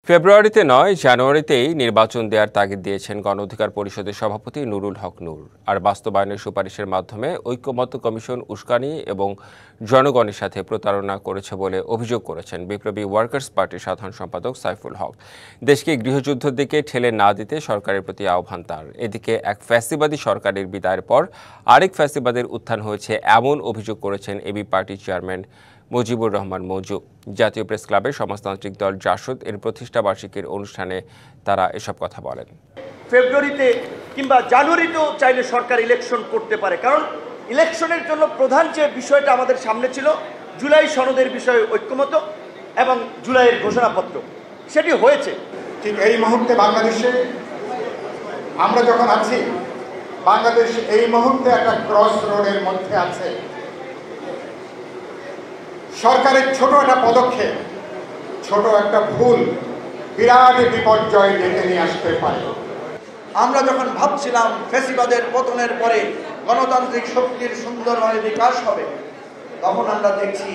ফেব্রুয়ারিতে নয়, জানুয়ারিতেই নির্বাচন দেওয়ার তাগিদ দিয়েছেন গণ অধিকার পরিষদের সভাপতি নুরুল হক নূর। আর বাস্তবায়নের সুপারিশের মাধ্যমে ঐক্যমত্য কমিশন উস্কানি এবং জনগণের সাথে প্রতারণা করেছে বলে অভিযোগ করেছেন বিপ্লবী ওয়ার্কার্স পার্টির সাধারণ সম্পাদক সাইফুল হক। দেশকে গৃহযুদ্ধের দিকে ঠেলে না দিতে সরকারের প্রতি আহ্বান তার। এদিকে এক ফ্যাসিবাদী সরকারের বিদায়ের পর আরেক ফ্যাসিবাদের উত্থান হয়েছে এমন অভিযোগ করেছেন এবি পার্টির চেয়ারম্যান মুজিবুর রহমান মঞ্জু। জাতীয় প্রেস ক্লাবের সমাজতান্ত্রিক দল জাসদ এর প্রতিষ্ঠা বার্ষিকীর অনুষ্ঠানে তারা এসব কথা বলেন। ফেব্রুয়ারিতে কিংবা জানুয়ারিতেও চাইলে সরকার ইলেকশন করতে পারে, কারণ ইলেকশনের জন্য প্রধান যে বিষয়টা আমাদের সামনে ছিল জুলাই সনদের বিষয়ে ঐক্যমত এবং জুলাইয়ের ঘোষণাপত্র, সেটি হয়েছে। ঠিক এই মুহূর্তে বাংলাদেশে আমরা যখন আছি, বাংলাদেশ এই মুহূর্তে একটা ক্রস রোডের মধ্যে আছে। সরকারের ছোট একটা পদক্ষেপ, ছোট একটা ভুল বিরাট বিপর্যয় ডেকে নিয়ে আসতে পারে। আমরা যখন ভাবছিলাম ফ্যাসিবাদের পতনের পরে গণতান্ত্রিক শক্তির সুন্দরভাবে বিকাশ হবে, তখন আমরা দেখছি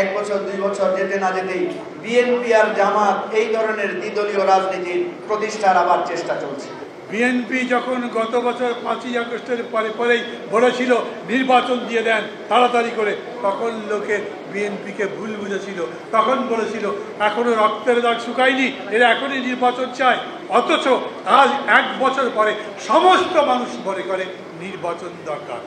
1 বছর 2 বছর যেতে না যেতেই বিএনপি আর জামাত এই ধরনের দ্বিদলীয় রাজনীতির প্রতিষ্ঠার আবার চেষ্টা চলছে। বিএনপি যখন গত বছর 5ই আগস্টের পরেই বলেছিল নির্বাচন দিয়ে দেন তাড়াতাড়ি করে, তখন লোকে বিএনপিকে ভুল বুঝেছিল। তখন বলেছিল এখনো রক্তের দাগ শুকায়নি, এরা এখনই নির্বাচন চায়। অথচ আজ 1 বছর পরে সমস্ত মানুষ মনে করে নির্বাচন দরকার।